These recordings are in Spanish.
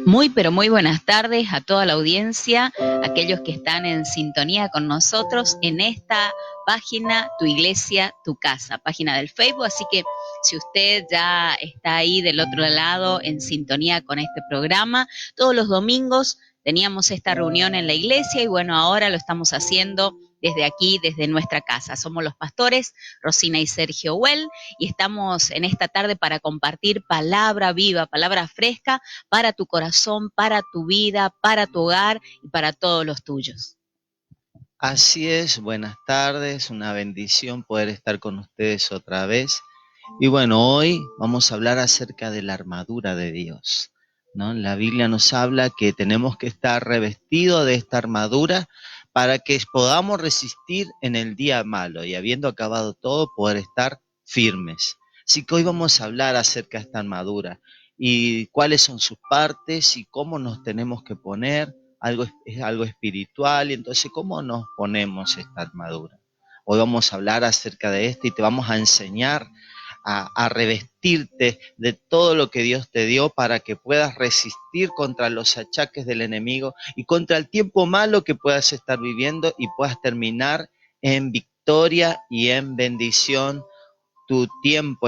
Muy, pero muy buenas tardes a toda la audiencia, aquellos que están en sintonía con nosotros en esta página Tu Iglesia, Tu Casa, página del Facebook. Así que si usted ya está ahí del otro lado en sintonía con este programa, todos los domingos teníamos esta reunión en la iglesia y bueno, ahora lo estamos haciendo desde aquí, desde nuestra casa. Somos los pastores Rosina y Sergio Well y estamos en esta tarde para compartir palabra viva, palabra fresca para tu corazón, para tu vida, para tu hogar y para todos los tuyos. Así es, buenas tardes, una bendición poder estar con ustedes otra vez. Y bueno, hoy vamos a hablar acerca de la armadura de Dios, ¿no? La Biblia nos habla que tenemos que estar revestidos de esta armadura para que podamos resistir en el día malo y habiendo acabado todo, poder estar firmes. Así que hoy vamos a hablar acerca de esta armadura y cuáles son sus partes y cómo nos tenemos que poner. Es algo espiritual, y entonces, ¿cómo nos ponemos esta armadura? Hoy vamos a hablar acerca de esto y te vamos a enseñar a revestirte de todo lo que Dios te dio para que puedas resistir contra los achaques del enemigo y contra el tiempo malo que puedas estar viviendo y puedas terminar en victoria y en bendición.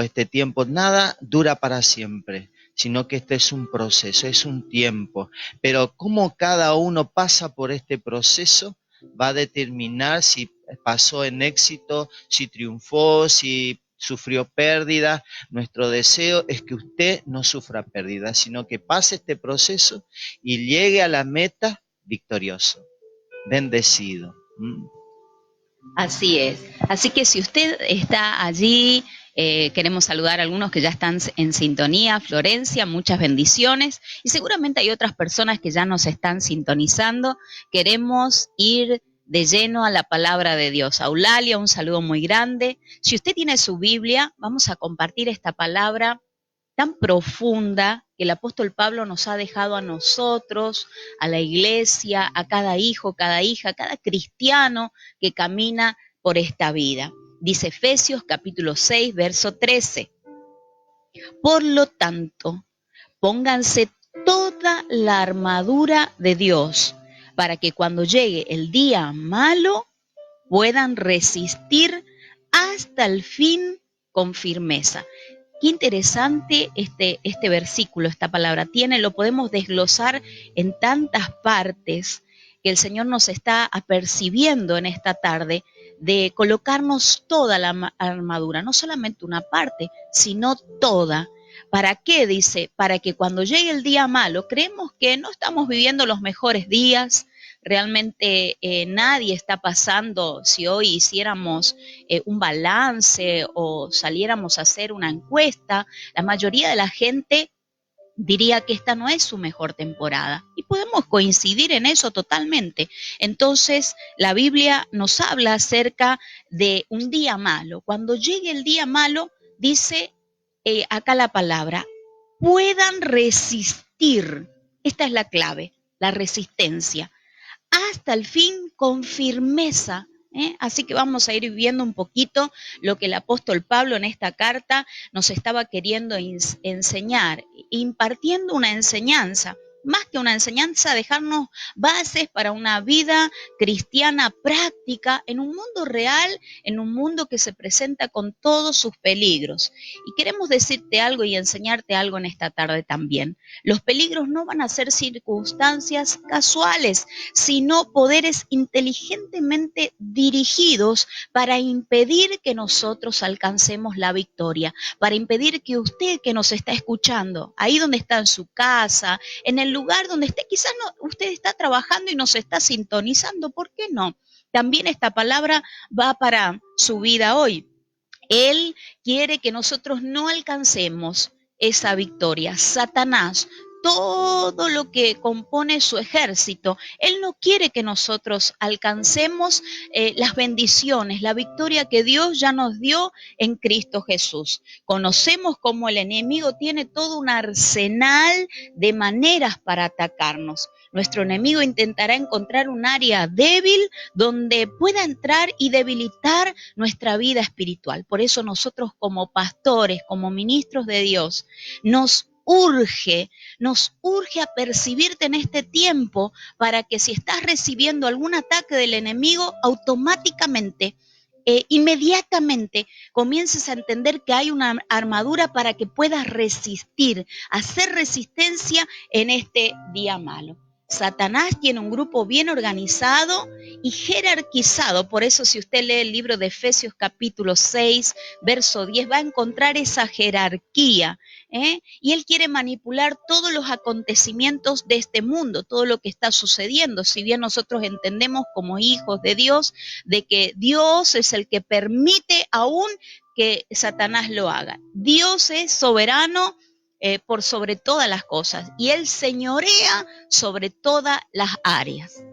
Este tiempo, nada dura para siempre, sino que este es un proceso, es un tiempo. Pero cómo cada uno pasa por este proceso va a determinar si pasó en éxito, si triunfó, si sufrió pérdida. Nuestro deseo es que usted no sufra pérdida, sino que pase este proceso y llegue a la meta victorioso, bendecido. Así es. Así que si usted está allí, queremos saludar a algunos que ya están en sintonía. Florencia, muchas bendiciones. Y seguramente hay otras personas que ya nos están sintonizando. Queremos ir de lleno a la palabra de Dios. A Eulalia, un saludo muy grande. Si usted tiene su Biblia, vamos a compartir esta palabra tan profunda que el apóstol Pablo nos ha dejado a nosotros, a la iglesia, a cada hijo, cada hija, cada cristiano que camina por esta vida. Dice Efesios capítulo 6, verso 13. Por lo tanto, pónganse toda la armadura de Dios para que cuando llegue el día malo puedan resistir hasta el fin con firmeza. Qué interesante este versículo, esta palabra tiene, lo podemos desglosar en tantas partes que el Señor nos está apercibiendo en esta tarde de colocarnos toda la armadura, no solamente una parte, sino toda. ¿Para qué? Dice, para que cuando llegue el día malo, creemos que no estamos viviendo los mejores días, realmente nadie está pasando, si hoy hiciéramos un balance o saliéramos a hacer una encuesta, la mayoría de la gente diría que esta no es su mejor temporada. Y podemos coincidir en eso totalmente. Entonces, la Biblia nos habla acerca de un día malo. Cuando llegue el día malo, dice acá la palabra, puedan resistir. Esta es la clave, la resistencia hasta el fin con firmeza. Así que vamos a ir viendo un poquito lo que el apóstol Pablo en esta carta nos estaba queriendo enseñar, impartiendo una enseñanza, más que una enseñanza, dejarnos bases para una vida cristiana práctica en un mundo real, en un mundo que se presenta con todos sus peligros. Y queremos decirte algo y enseñarte algo en esta tarde también. Los peligros no van a ser circunstancias casuales, sino poderes inteligentemente dirigidos para impedir que nosotros alcancemos la victoria, para impedir que usted que nos está escuchando, ahí donde está en su casa, en el lugar donde esté, quizás no, usted está trabajando y nos está sintonizando, ¿por qué no? También esta palabra va para su vida hoy. Él quiere que nosotros no alcancemos esa victoria. Satanás, todo lo que compone su ejército, él no quiere que nosotros alcancemos las bendiciones, la victoria que Dios ya nos dio en Cristo Jesús. Conocemos cómo el enemigo tiene todo un arsenal de maneras para atacarnos, Nuestro enemigo intentará encontrar un área débil donde pueda entrar y debilitar nuestra vida espiritual. Por eso nosotros como pastores, como ministros de Dios, nos urge a percibirte en este tiempo para que si estás recibiendo algún ataque del enemigo, automáticamente, inmediatamente comiences a entender que hay una armadura para que puedas resistir, hacer resistencia en este día malo. Satanás tiene un grupo bien organizado y jerarquizado. Por eso si usted lee el libro de Efesios capítulo 6, verso 10, va a encontrar esa jerarquía. Y él quiere manipular todos los acontecimientos de este mundo, todo lo que está sucediendo. Si bien nosotros entendemos como hijos de Dios, de que Dios es el que permite aún que Satanás lo haga. Dios es soberano por sobre todas las cosas y él señorea sobre todas las áreas.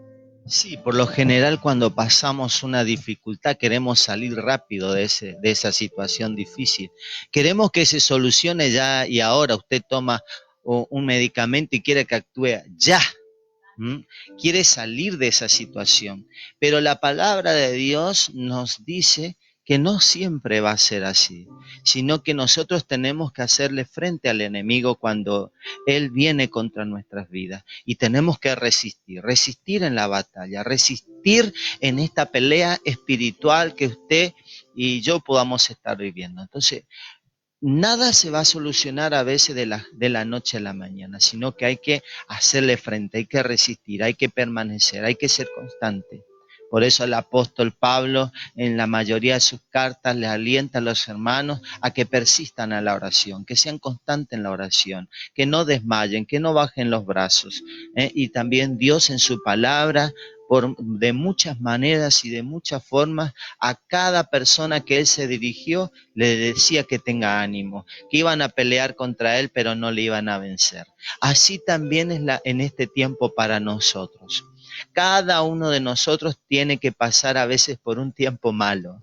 Sí, por lo general cuando pasamos una dificultad queremos salir rápido de esa situación difícil. Queremos que se solucione ya y ahora. Usted toma un medicamento y quiere que actúe ya. Quiere salir de esa situación. Pero la palabra de Dios nos dice que no siempre va a ser así, sino que nosotros tenemos que hacerle frente al enemigo cuando él viene contra nuestras vidas. Y tenemos que resistir en la batalla, resistir en esta pelea espiritual que usted y yo podamos estar viviendo. Entonces, nada se va a solucionar a veces de la noche a la mañana, sino que hay que hacerle frente, hay que resistir, hay que permanecer, hay que ser constante. Por eso el apóstol Pablo en la mayoría de sus cartas le alienta a los hermanos a que persistan a la oración, que sean constantes en la oración, que no desmayen, que no bajen los brazos. Y también Dios en su palabra de muchas maneras y de muchas formas a cada persona que él se dirigió le decía que tenga ánimo, que iban a pelear contra él pero no le iban a vencer. Así también es en este tiempo para nosotros. Cada uno de nosotros tiene que pasar a veces por un tiempo malo.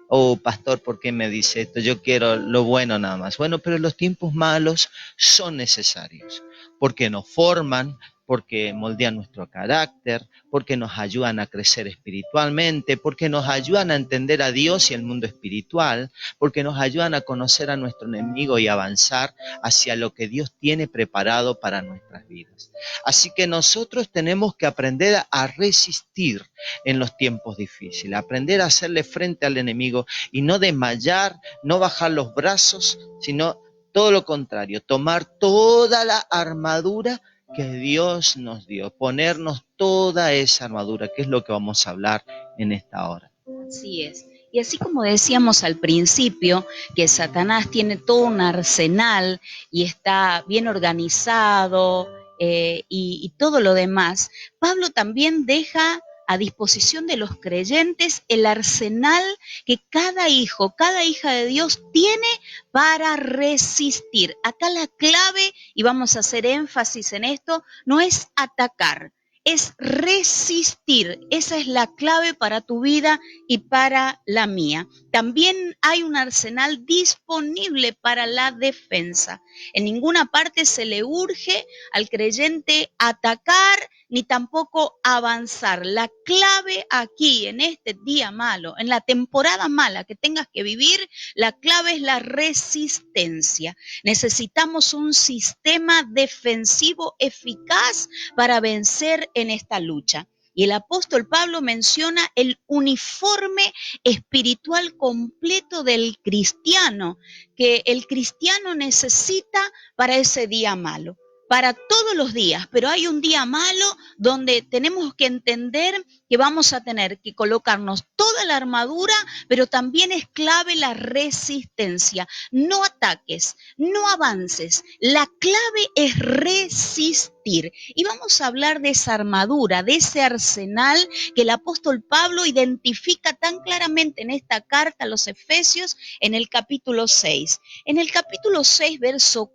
Oh, pastor, ¿por qué me dice esto? Yo quiero lo bueno nada más. Bueno, pero los tiempos malos son necesarios porque nos forman, porque moldean nuestro carácter, porque nos ayudan a crecer espiritualmente, porque nos ayudan a entender a Dios y el mundo espiritual, porque nos ayudan a conocer a nuestro enemigo y avanzar hacia lo que Dios tiene preparado para nuestras vidas. Así que nosotros tenemos que aprender a resistir en los tiempos difíciles, aprender a hacerle frente al enemigo y no desmayar, no bajar los brazos, sino todo lo contrario, tomar toda la armadura que Dios nos dio, ponernos toda esa armadura, que es lo que vamos a hablar en esta hora. Así es. Y así como decíamos al principio, que Satanás tiene todo un arsenal y está bien organizado y todo lo demás, Pablo también deja a disposición de los creyentes el arsenal que cada hijo, cada hija de Dios tiene para resistir. Acá la clave, y vamos a hacer énfasis en esto, no es atacar, es resistir. Esa es la clave para tu vida y para la mía. También hay un arsenal disponible para la defensa. En ninguna parte se le urge al creyente atacar ni tampoco avanzar. La clave aquí, en este día malo, en la temporada mala que tengas que vivir, la clave es la resistencia. Necesitamos un sistema defensivo eficaz para vencer en esta lucha. Y el apóstol Pablo menciona el uniforme espiritual completo del cristiano, que el cristiano necesita para ese día malo, para todos los días, pero hay un día malo donde tenemos que entender que vamos a tener que colocarnos toda la armadura, pero también es clave la resistencia. No ataques, no avances, la clave es resistir. Y vamos a hablar de esa armadura, de ese arsenal que el apóstol Pablo identifica tan claramente en esta carta a los Efesios en el capítulo 6. En el capítulo 6, verso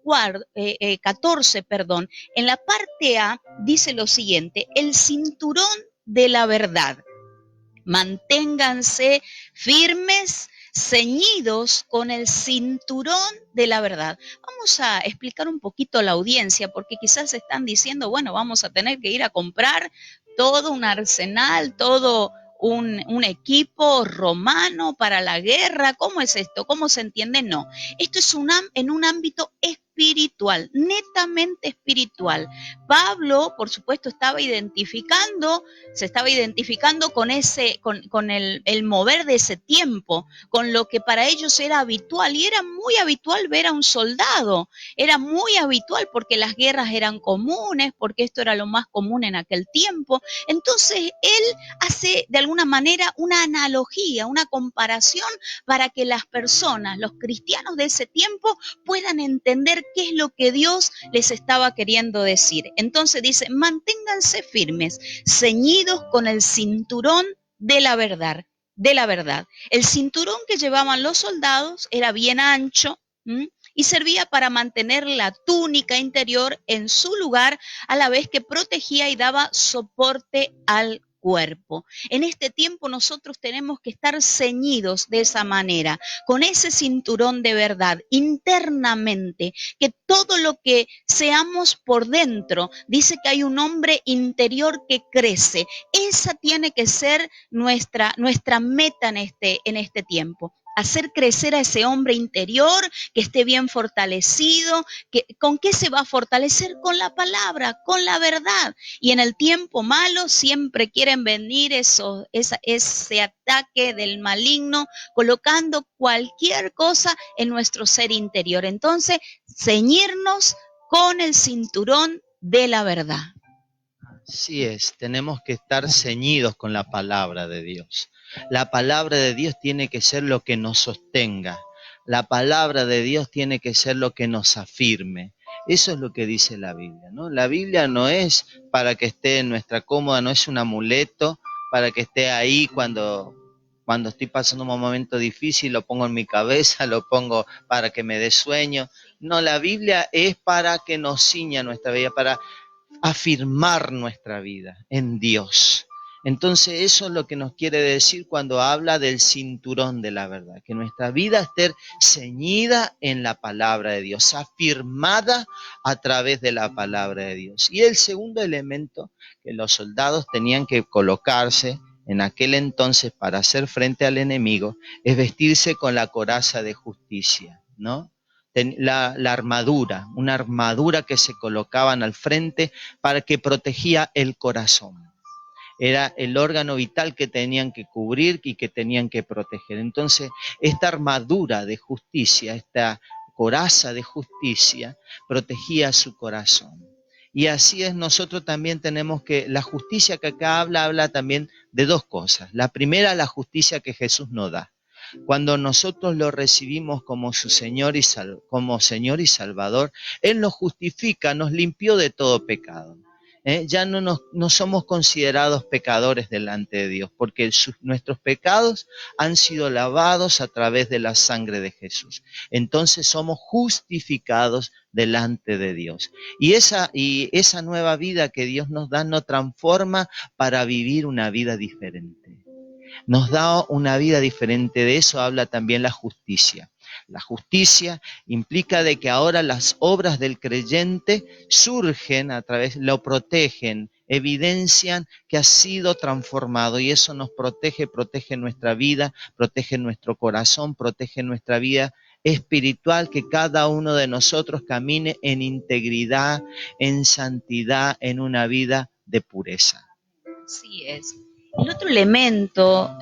14, en la parte A dice lo siguiente: el cinturón de la verdad. Manténganse firmes ceñidos con el cinturón de la verdad. Vamos a explicar un poquito a la audiencia, porque quizás están diciendo, bueno, vamos a tener que ir a comprar todo un arsenal, todo un equipo romano para la guerra. ¿Cómo es esto? ¿Cómo se entiende? No. Esto es en un ámbito espiritual, netamente espiritual. Pablo, por supuesto, se estaba identificando con el mover de ese tiempo, con lo que para ellos era habitual, y era muy habitual ver a un soldado, era muy habitual porque las guerras eran comunes, porque esto era lo más común en aquel tiempo. Entonces él hace de alguna manera una analogía, una comparación para que las personas, los cristianos de ese tiempo, puedan entender qué es lo que Dios les estaba queriendo decir. Entonces dice, manténganse firmes, ceñidos con el cinturón de la verdad, de la verdad. El cinturón que llevaban los soldados era bien ancho, y servía para mantener la túnica interior en su lugar, a la vez que protegía y daba soporte al cuerpo. En este tiempo nosotros tenemos que estar ceñidos de esa manera, con ese cinturón de verdad internamente, que todo lo que seamos por dentro, dice que hay un hombre interior que crece. Esa tiene que ser nuestra meta en este tiempo. Hacer crecer a ese hombre interior, que esté bien fortalecido. ¿Con qué se va a fortalecer? Con la palabra, con la verdad. Y en el tiempo malo siempre quieren venir ese ataque del maligno, colocando cualquier cosa en nuestro ser interior. Entonces, ceñirnos con el cinturón de la verdad. Así es, tenemos que estar ceñidos con la palabra de Dios. La palabra de Dios tiene que ser lo que nos sostenga. La palabra de Dios tiene que ser lo que nos afirme. Eso es lo que dice la Biblia, ¿no? La Biblia no es para que esté en nuestra cómoda, no es un amuleto para que esté ahí cuando estoy pasando un momento difícil, lo pongo en mi cabeza, lo pongo para que me dé sueño. No, la Biblia es para que nos ciña nuestra vida, para afirmar nuestra vida en Dios. Entonces eso es lo que nos quiere decir cuando habla del cinturón de la verdad, que nuestra vida esté ceñida en la palabra de Dios, afirmada a través de la palabra de Dios. Y el segundo elemento que los soldados tenían que colocarse en aquel entonces para hacer frente al enemigo es vestirse con la coraza de justicia, ¿no? La armadura, una armadura que se colocaban al frente para que protegía el corazón. Era el órgano vital que tenían que cubrir y que tenían que proteger. Entonces, esta armadura de justicia, esta coraza de justicia, protegía su corazón. Y así es, nosotros también tenemos que, la justicia que acá habla también de dos cosas. La primera, la justicia que Jesús nos da. Cuando nosotros lo recibimos como su Señor como Señor y Salvador, Él nos justifica, nos limpió de todo pecado. Ya no somos considerados pecadores delante de Dios, porque nuestros pecados han sido lavados a través de la sangre de Jesús. Entonces somos justificados delante de Dios. Y esa nueva vida que Dios nos da nos transforma para vivir una vida diferente. Nos da una vida diferente. De eso habla también la justicia. La justicia implica de que ahora las obras del creyente surgen a través, lo protegen, evidencian que ha sido transformado, y eso nos protege nuestra vida, protege nuestro corazón, protege nuestra vida espiritual, que cada uno de nosotros camine en integridad, en santidad, en una vida de pureza. Así es. El otro elemento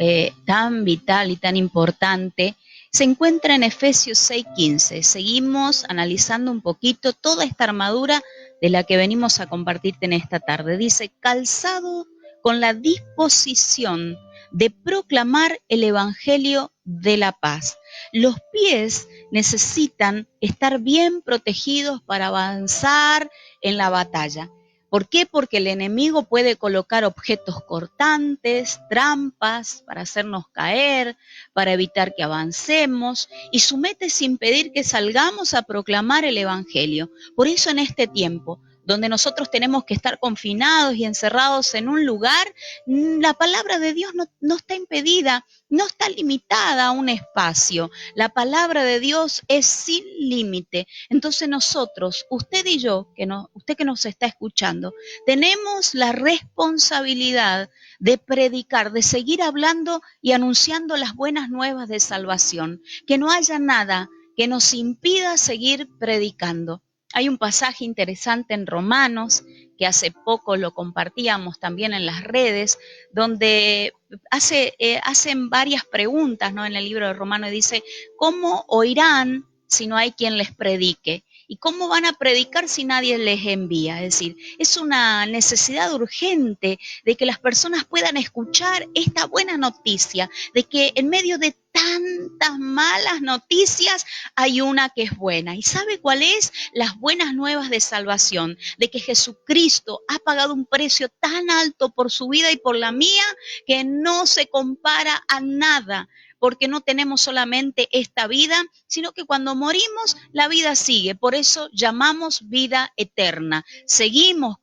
tan vital y tan importante se encuentra en Efesios 6:15. Seguimos analizando un poquito toda esta armadura de la que venimos a compartirte en esta tarde. Dice, calzado con la disposición de proclamar el Evangelio de la paz. Los pies necesitan estar bien protegidos para avanzar en la batalla. ¿Por qué? Porque el enemigo puede colocar objetos cortantes, trampas para hacernos caer, para evitar que avancemos, y su meta es impedir que salgamos a proclamar el Evangelio. Por eso en este tiempo donde nosotros tenemos que estar confinados y encerrados en un lugar, la palabra de Dios no está impedida, no está limitada a un espacio. La palabra de Dios es sin límite. Entonces nosotros, usted y yo, usted que nos está escuchando, tenemos la responsabilidad de predicar, de seguir hablando y anunciando las buenas nuevas de salvación. Que no haya nada que nos impida seguir predicando. Hay un pasaje interesante en Romanos, que hace poco lo compartíamos también en las redes, donde hacen varias preguntas, ¿no? En el libro de Romanos dice, ¿cómo oirán si no hay quien les predique? ¿Y cómo van a predicar si nadie les envía? Es decir, es una necesidad urgente de que las personas puedan escuchar esta buena noticia, de que en medio de tantas malas noticias hay una que es buena. ¿Y sabe cuál es? Las buenas nuevas de salvación, de que Jesucristo ha pagado un precio tan alto por su vida y por la mía que no se compara a nada, porque no tenemos solamente esta vida, sino que cuando morimos la vida sigue. Por eso llamamos vida eterna. Seguimos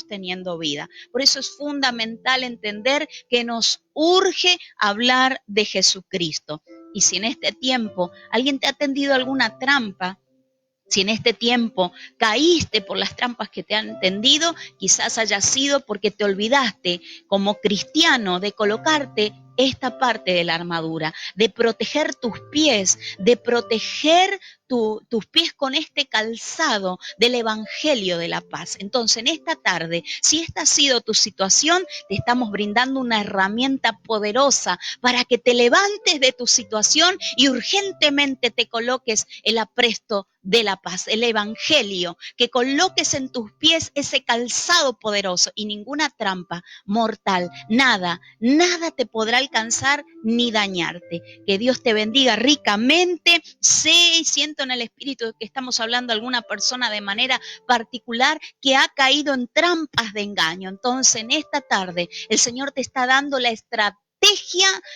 teniendo vida. Por eso es fundamental entender que nos urge hablar de Jesucristo. Y si en este tiempo alguien te ha tendido alguna trampa, si en este tiempo caíste por las trampas que te han tendido, quizás haya sido porque te olvidaste como cristiano de colocarte esta parte de la armadura, de proteger tus pies, de proteger tus pies con este calzado del Evangelio de la paz. Entonces, en esta tarde, si esta ha sido tu situación, te estamos brindando una herramienta poderosa para que te levantes de tu situación y urgentemente te coloques el apresto de la paz, el Evangelio, que coloques en tus pies ese calzado poderoso y ninguna trampa mortal, nada te podrá alcanzar ni dañarte. Que Dios te bendiga ricamente. Sé y siento en el Espíritu que estamos hablando a alguna persona de manera particular que ha caído en trampas de engaño. Entonces, en esta tarde, el Señor te está dando la estrategia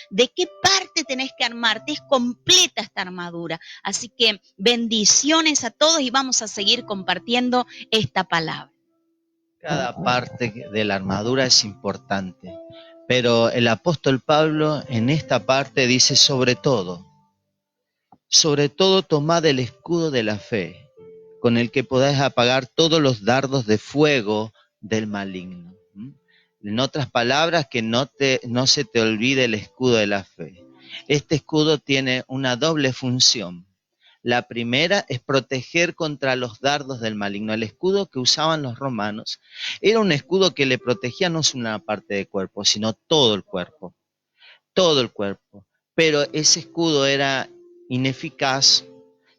de qué parte tenés que armarte. Es completa esta armadura. Así que bendiciones a todos y vamos a seguir compartiendo esta palabra. Cada parte de la armadura es importante, pero el apóstol Pablo en esta parte dice sobre todo tomad el escudo de la fe, con el que podáis apagar todos los dardos de fuego del maligno. En otras palabras, que no se te olvide el escudo de la fe. Este escudo tiene una doble función. La primera es proteger contra los dardos del maligno. El escudo que usaban los romanos era un escudo que le protegía no solo una parte del cuerpo, sino todo el cuerpo. Todo el cuerpo. Pero ese escudo era ineficaz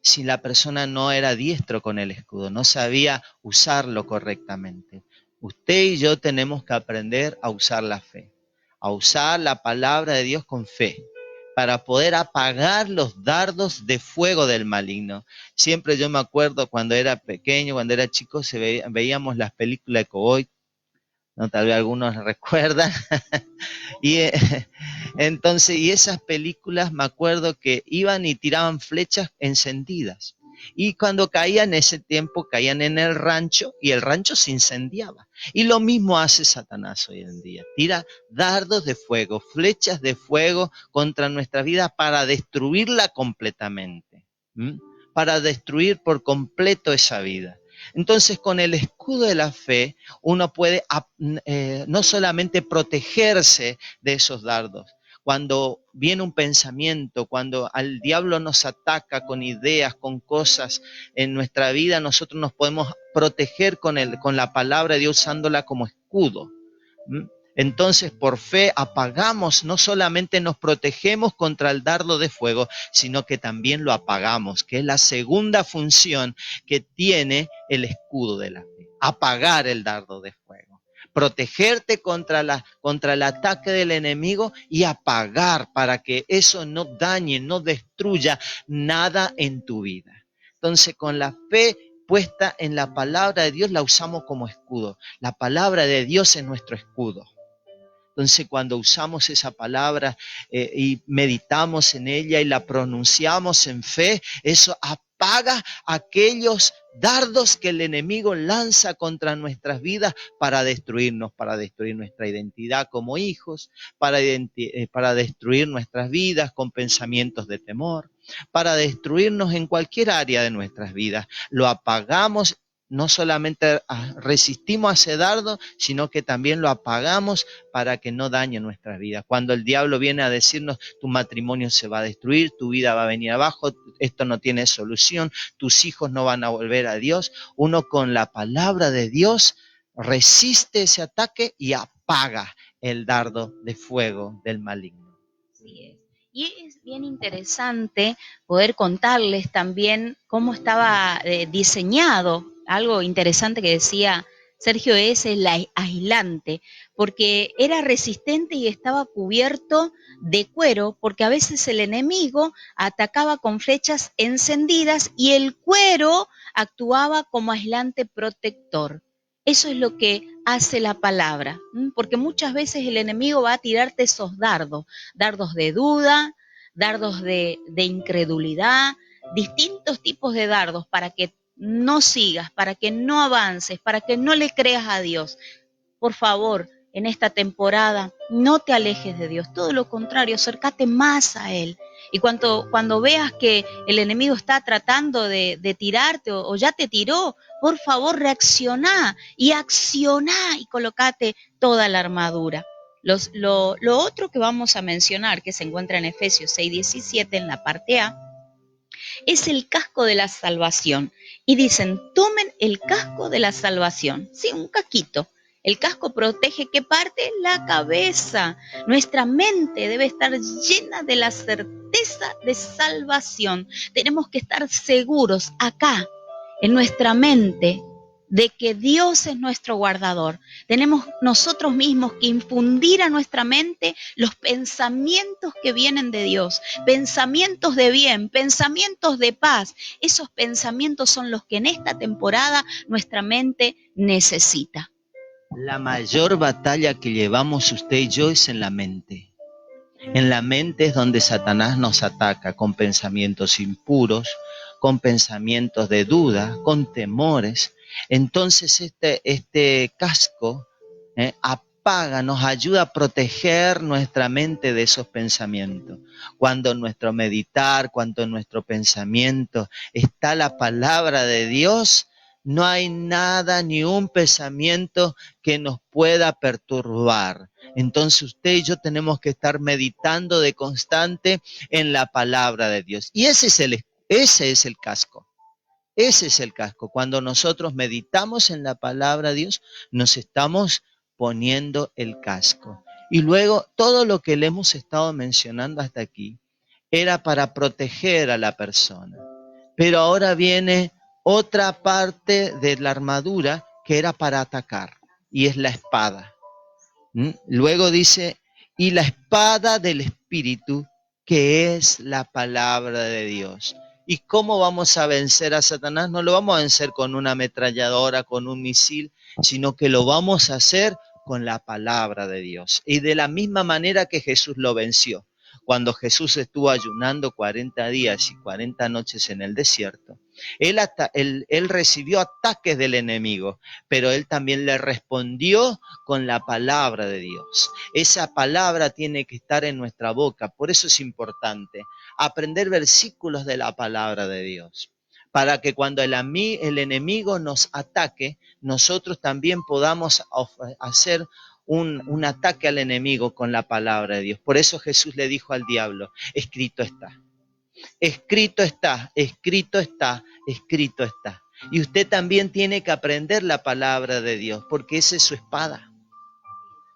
si la persona no era diestro con el escudo, no sabía usarlo correctamente. Usted y yo tenemos que aprender a usar la fe, a usar la palabra de Dios con fe, para poder apagar los dardos de fuego del maligno. Siempre yo me acuerdo cuando era pequeño, cuando era chico, veíamos las películas de cowboy, ¿no? Tal vez algunos recuerdan. Y entonces, y esas películas me acuerdo que iban y tiraban flechas encendidas. Y cuando caían, en ese tiempo caían en el rancho y el rancho se incendiaba. Y lo mismo hace Satanás hoy en día. Tira dardos de fuego, flechas de fuego contra nuestra vida para destruirla completamente. Para destruir por completo esa vida. Entonces, con el escudo de la fe, uno puede no solamente protegerse de esos dardos. Cuando viene un pensamiento, cuando al diablo nos ataca con ideas, con cosas en nuestra vida, nosotros nos podemos proteger con la palabra de Dios usándola como escudo. Entonces, por fe apagamos, no solamente nos protegemos contra el dardo de fuego, sino que también lo apagamos, que es la segunda función que tiene el escudo de la fe, apagar el dardo de fuego. Protegerte contra el ataque del enemigo y apagar para que eso no dañe, no destruya nada en tu vida. Entonces, con la fe puesta en la palabra de Dios la usamos como escudo. La palabra de Dios es nuestro escudo. Entonces, cuando usamos esa palabra y meditamos en ella y la pronunciamos en fe, eso apaga aquellos dardos que el enemigo lanza contra nuestras vidas para destruirnos, para destruir nuestra identidad como hijos, para destruir nuestras vidas con pensamientos de temor, para destruirnos en cualquier área de nuestras vidas. Lo apagamos, no solamente resistimos a ese dardo, sino que también lo apagamos para que no dañe nuestras vidas. Cuando el diablo viene a decirnos, tu matrimonio se va a destruir, tu vida va a venir abajo, esto no tiene solución, tus hijos no van a volver a Dios, uno con la palabra de Dios resiste ese ataque y apaga el dardo de fuego del maligno. Así es. Y es bien interesante poder contarles también cómo estaba diseñado. Algo interesante que decía Sergio es el aislante, porque era resistente y estaba cubierto de cuero, porque a veces el enemigo atacaba con flechas encendidas y el cuero actuaba como aislante protector. Eso es lo que hace la palabra, porque muchas veces el enemigo va a tirarte esos dardos, dardos de duda, dardos de incredulidad, distintos tipos de dardos para que no sigas, para que no avances, para que no le creas a Dios. Por favor, en esta temporada, no te alejes de Dios, todo lo contrario, acércate más a Él. Y cuando veas que el enemigo está tratando de tirarte o ya te tiró, por favor reacciona y acciona y colocate toda la armadura. Lo otro que vamos a mencionar, que se encuentra en Efesios 6:17 en la parte A, es el casco de la salvación. Y dicen, tomen el casco de la salvación. Sí, un casquito. El casco protege ¿qué parte? La cabeza. Nuestra mente debe estar llena de la certeza de salvación. Tenemos que estar seguros acá, en nuestra mente, de que Dios es nuestro guardador. Tenemos nosotros mismos que infundir a nuestra mente los pensamientos que vienen de Dios, pensamientos de bien, pensamientos de paz. Esos pensamientos son los que en esta temporada nuestra mente necesita. La mayor batalla que llevamos usted y yo es en la mente. En la mente es donde Satanás nos ataca con pensamientos impuros, con pensamientos de duda, con temores. Entonces este casco apaga, nos ayuda a proteger nuestra mente de esos pensamientos. Cuando en nuestro meditar, cuando en nuestro pensamiento está la palabra de Dios, no hay nada, ni un pensamiento que nos pueda perturbar. Entonces usted y yo tenemos que estar meditando de constante en la palabra de Dios. Y ese es el casco. Ese es el casco. Cuando nosotros meditamos en la palabra de Dios, nos estamos poniendo el casco. Y luego todo lo que le hemos estado mencionando hasta aquí era para proteger a la persona. Pero ahora viene otra parte de la armadura que era para atacar, y es la espada. Luego dice, y la espada del Espíritu, que es la palabra de Dios. ¿Y cómo vamos a vencer a Satanás? No lo vamos a vencer con una ametralladora, con un misil, sino que lo vamos a hacer con la palabra de Dios. Y de la misma manera que Jesús lo venció. Cuando Jesús estuvo ayunando 40 días y 40 noches en el desierto, él recibió ataques del enemigo, pero él también le respondió con la palabra de Dios. Esa palabra tiene que estar en nuestra boca. Por eso es importante aprender versículos de la palabra de Dios, para que cuando el enemigo nos ataque, nosotros también podamos hacer un ataque al enemigo con la palabra de Dios. Por eso Jesús le dijo al diablo, escrito está. Escrito está, escrito está, escrito está. Y usted también tiene que aprender la palabra de Dios, porque esa es su espada.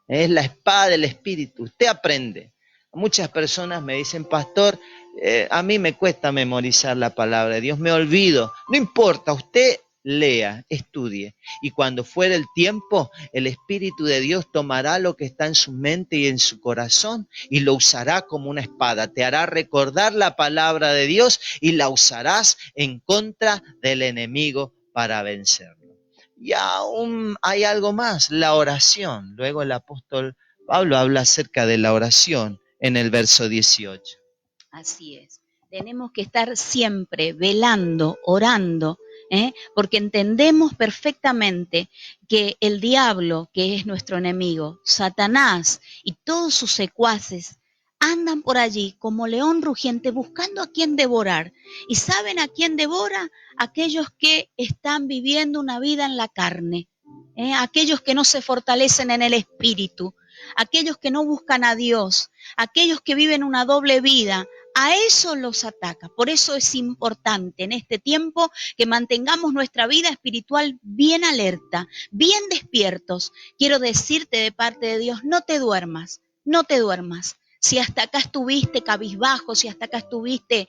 Es la espada del Espíritu. Usted aprende. Muchas personas me dicen, pastor, a mí me cuesta memorizar la palabra de Dios, me olvido. No importa, usted lea, estudie. Y cuando fuera el tiempo, el Espíritu de Dios tomará lo que está en su mente y en su corazón y lo usará como una espada. Te hará recordar la palabra de Dios y la usarás en contra del enemigo para vencerlo. Y aún hay algo más, la oración. Luego el apóstol Pablo habla acerca de la oración en el verso 18. Así es. Tenemos que estar siempre velando, orando, porque entendemos perfectamente que el diablo, que es nuestro enemigo, Satanás y todos sus secuaces, andan por allí como león rugiente buscando a quien devorar. ¿Y saben a quién devora? Aquellos que están viviendo una vida en la carne, aquellos que no se fortalecen en el espíritu, aquellos que no buscan a Dios, aquellos que viven una doble vida. A eso los ataca. Por eso es importante en este tiempo que mantengamos nuestra vida espiritual bien alerta, bien despiertos. Quiero decirte de parte de Dios, no te duermas, no te duermas. Si hasta acá estuviste cabizbajo, si hasta acá estuviste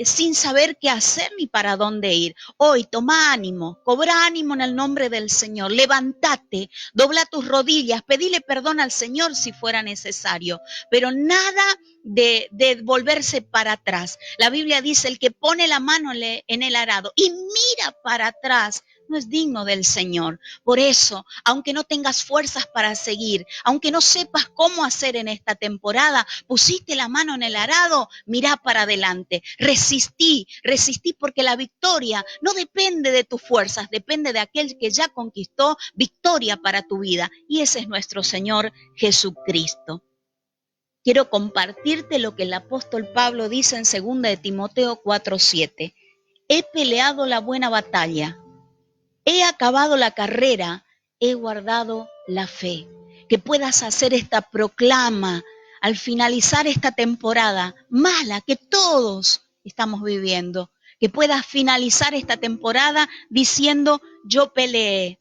sin saber qué hacer ni para dónde ir, hoy toma ánimo, cobra ánimo en el nombre del Señor, levántate, dobla tus rodillas, pedile perdón al Señor si fuera necesario, pero nada de volverse para atrás. La Biblia dice, el que pone la mano en el arado y mira para atrás, no es digno del Señor. Por eso, aunque no tengas fuerzas para seguir, aunque no sepas cómo hacer en esta temporada, pusiste la mano en el arado, mirá para adelante. Resistí porque la victoria no depende de tus fuerzas, depende de aquel que ya conquistó victoria para tu vida. Y ese es nuestro Señor Jesucristo. Quiero compartirte lo que el apóstol Pablo dice en 2 de Timoteo 4:7. He peleado la buena batalla, he acabado la carrera, he guardado la fe. Que puedas hacer esta proclama al finalizar esta temporada mala que todos estamos viviendo. Que puedas finalizar esta temporada diciendo, yo peleé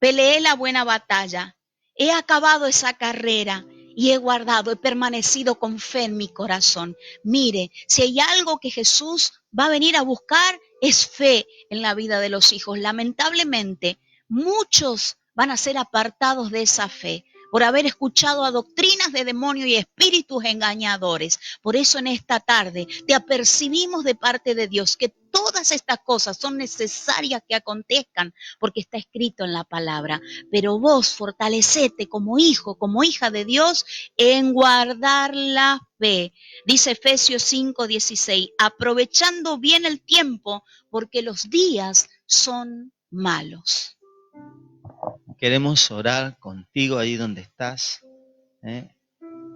la buena batalla, he acabado esa carrera y he guardado, he permanecido con fe en mi corazón. Mire, si hay algo que Jesús va a venir a buscar, es fe en la vida de los hijos. Lamentablemente, muchos van a ser apartados de esa fe por haber escuchado a doctrinas de demonios y espíritus engañadores. Por eso en esta tarde te apercibimos de parte de Dios que todas estas cosas son necesarias que acontezcan porque está escrito en la palabra. Pero vos fortalecete como hijo, como hija de Dios en guardar la fe. Dice Efesios 5:16, aprovechando bien el tiempo porque los días son malos. Queremos orar contigo ahí donde estás.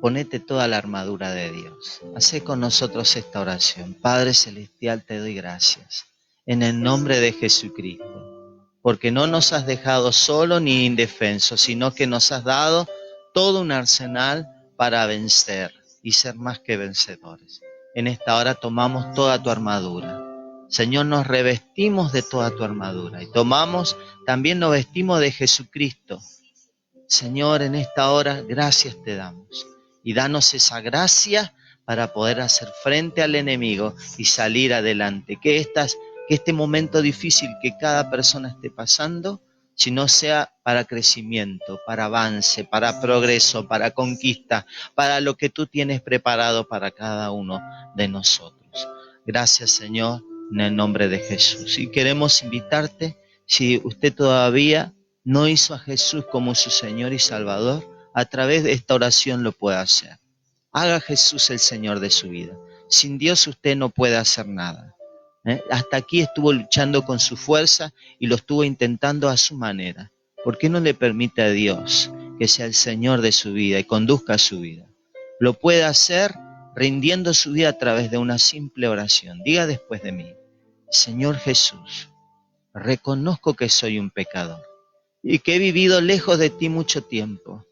Ponete toda la armadura de Dios. Hacé con nosotros esta oración. Padre Celestial, te doy gracias. En el nombre de Jesucristo. Porque no nos has dejado solo ni indefensos, sino que nos has dado todo un arsenal para vencer y ser más que vencedores. En esta hora tomamos toda tu armadura. Señor, nos revestimos de toda tu armadura y también nos vestimos de Jesucristo. Señor, en esta hora, gracias te damos. Y danos esa gracia para poder hacer frente al enemigo y salir adelante. Que este momento difícil que cada persona esté pasando, si no sea para crecimiento, para avance, para progreso, para conquista, para lo que tú tienes preparado para cada uno de nosotros. Gracias, Señor, en el nombre de Jesús. Y queremos invitarte, si usted todavía no hizo a Jesús como su Señor y Salvador, a través de esta oración lo puede hacer. Haga a Jesús el Señor de su vida. Sin Dios usted no puede hacer nada. Hasta aquí estuvo luchando con su fuerza y lo estuvo intentando a su manera. ¿Por qué no le permite a Dios que sea el Señor de su vida y conduzca su vida? Lo puede hacer rindiendo su vida a través de una simple oración. Diga después de mí: Señor Jesús, reconozco que soy un pecador y que he vivido lejos de ti mucho tiempo.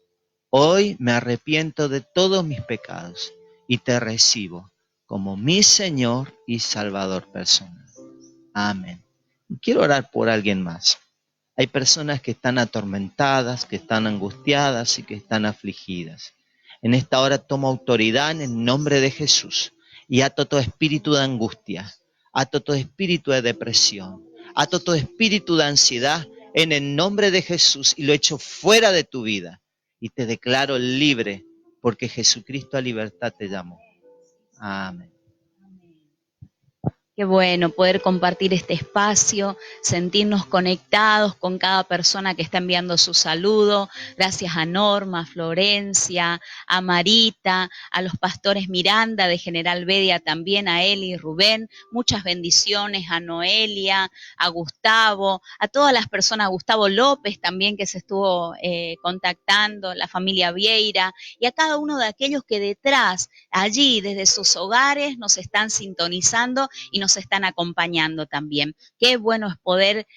Hoy me arrepiento de todos mis pecados y te recibo como mi Señor y Salvador personal. Amén. Quiero orar por alguien más. Hay personas que están atormentadas, que están angustiadas y que están afligidas. En esta hora tomo autoridad en el nombre de Jesús y ato todo espíritu de angustia, ato todo espíritu de depresión, ato todo espíritu de ansiedad en el nombre de Jesús y lo echo fuera de tu vida y te declaro libre porque Jesucristo a libertad te llamó. Amén. Qué bueno poder compartir este espacio, sentirnos conectados con cada persona que está enviando su saludo. Gracias a Norma, a Florencia, a Marita, a los pastores Miranda de General Bedia también, a Eli y Rubén. Muchas bendiciones a Noelia, a Gustavo, a todas las personas, a Gustavo López también que se estuvo contactando, la familia Vieira y a cada uno de aquellos que detrás, allí desde sus hogares nos están sintonizando y nos están acompañando también. Qué bueno es poder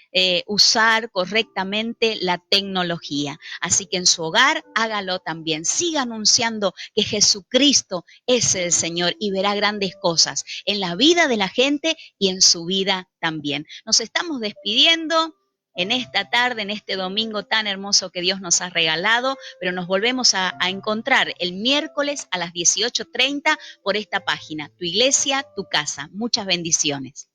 usar correctamente la tecnología. Así que en su hogar hágalo también. Siga anunciando que Jesucristo es el Señor y verá grandes cosas en la vida de la gente y en su vida también. Nos estamos despidiendo en esta tarde, en este domingo tan hermoso que Dios nos ha regalado, pero nos volvemos a encontrar el miércoles a las 18:30 por esta página, Tu Iglesia, Tu Casa. Muchas bendiciones.